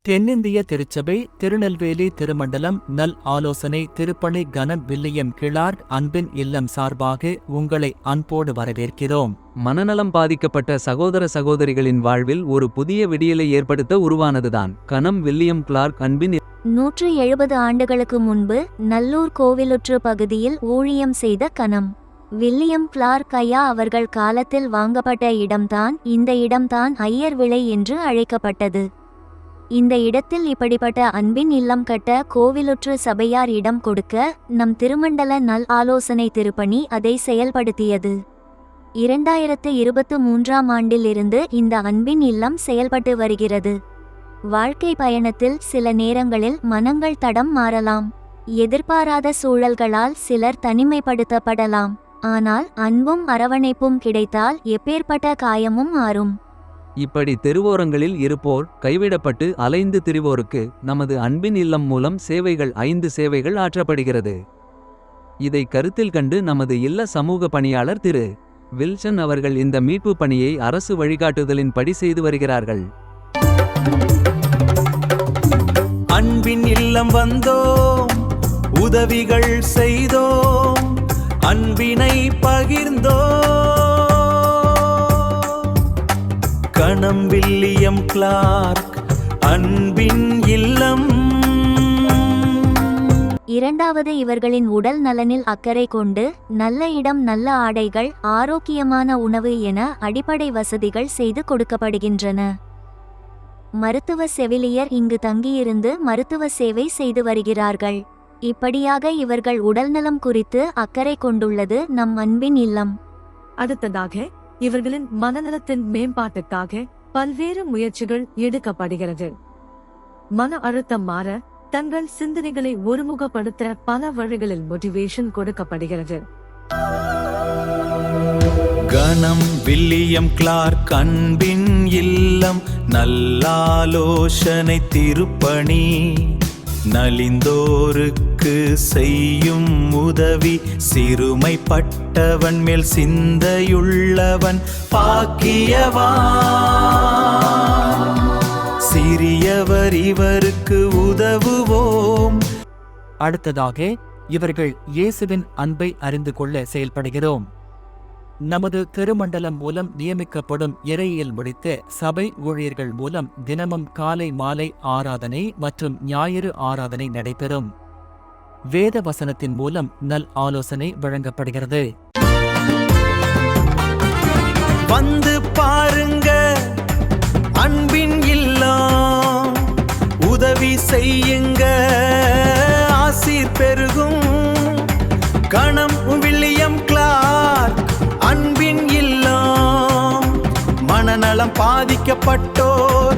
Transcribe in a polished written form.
தென்னிந்திய திருச்சபை திருநெல்வேலி திருமண்டலம் நல் ஆலோசனை திருப்பணி கனம் வில்லியம் கிளார்க் அன்பின் இல்லம் சார்பாக உங்களை அன்போடு வரவேற்கிறோம். மனநலம் பாதிக்கப்பட்ட சகோதர சகோதரிகளின் வாழ்வில் ஒரு புதிய விடியலை ஏற்படுத்த உருவானதுதான் கனம் வில்லியம் கிளார்க் அன்பின் 170 ஆண்டுகளுக்கு முன்பு நல்லூர் கோவிலுற்று பகுதியில் ஊழியம் செய்த கனம் வில்லியம் கிளார்க் ஐயா அவர்கள் காலத்தில் வாங்கப்பட்ட இடம்தான் இந்த இடம்தான் ஐயர் விளை என்று அழைக்கப்பட்டது. இந்த இடத்தில் இப்படிப்பட்ட அன்பின் இல்லம் கட்ட கோவிலுற்று சபையார் இடம் கொடுக்க நம் திருமண்டல நல் ஆலோசனை திருப்பணி அதை செயல்படுத்தியது. 2023ஆம் ஆண்டிலிருந்து இந்த அன்பின் இல்லம் செயல்பட்டு வருகிறது. வாழ்க்கை பயணத்தில் சில நேரங்களில் மனங்கள் தடம் மாறலாம். எதிர்பாராத சூழல்களால் சிலர் தனிமைப்படுத்தப்படலாம். ஆனால் அன்பும் அரவணைப்பும் கிடைத்தால் எப்பேற்பட்ட காயமும் ஆறும். இப்படி தெருவோரங்களில் இருப்போர் கைவிடப்பட்டு அலைந்து திரிவோருக்கு நமது அன்பின் இல்லம் மூலம் 5 சேவைகள் ஆற்றப்படுகிறது. இதை கருத்தில் கண்டு நமது இல்ல சமூக பணியாளர் திரு வில்சன் அவர்கள் இந்த மீட்பு பணியை அரசு வழிகாட்டுதலின்படி செய்து வருகிறார்கள். அன்பின் இல்லம் வந்தோம், உதவிகள் செய்தோம், அன்பினை பகிர்ந்தோம். கனம் வில்லியம் கிளார்க் அன்பின் இல்லம். இரண்டாவது, இவர்களின் உடல் நலனில் அக்கறை கொண்டு நல்ல இடம், நல்ல ஆடைகள், ஆரோக்கியமான உணவு என அடிப்படை வசதிகள் செய்து கொடுக்கப்படுகின்றன. மருத்துவ செவிலியர் இங்கு தங்கியிருந்து மருத்துவ சேவை செய்து வருகிறார்கள். இப்படியாக இவர்கள் உடல்நலம் குறித்து அக்கறை கொண்டுள்ளது நம் அன்பின் இல்லம். அடுத்ததாக இவர்களின் மனநலத்தின் மேம்பாட்டுக்காக பல்வேறு முயற்சிகள் எடுக்கப்படுகிறது. மன அழுத்தம் மாற தங்கள் சிந்தனைகளை ஒருமுகப்படுத்த பல வழிகளில் மோட்டிவேஷன் கொடுக்கப்படுகிறது. கனம் வில்லியம் கிளார்க் அன்பின் இல்லம் நல்லாலோசனை திருப்பணி நலிந்தோருக்கு செய்யும் உதவி சிறுமைப்பட்டவன் மேல் சிந்தையுள்ளவன் பாக்கியவான். சிறியவர் இவருக்கு உதவுவோம். அடுத்ததாக இவர்கள் இயேசுவின் அன்பை அறிந்து கொள்ள செயல்படுகிறோம். நமது திருமண்டலம் மூலம் நியமிக்கப்படும் இறையியல் முடித்த சபை ஊழியர்கள் மூலம் தினமும் காலை மாலை ஆராதனை மற்றும் ஞாயிறு ஆராதனை நடைபெறும். வேத வசனத்தின் மூலம் நல் ஆலோசனை வழங்கப்படுகிறது. வந்து பாருங்க அன்பின் இல்லம், உதவி செய்யுங்க ஆசீர் பெருகும். கனம் வில்லியம் கிளார்க் அன்பின் இல்லம். மனநலம் பாதிக்கப்பட்டோர்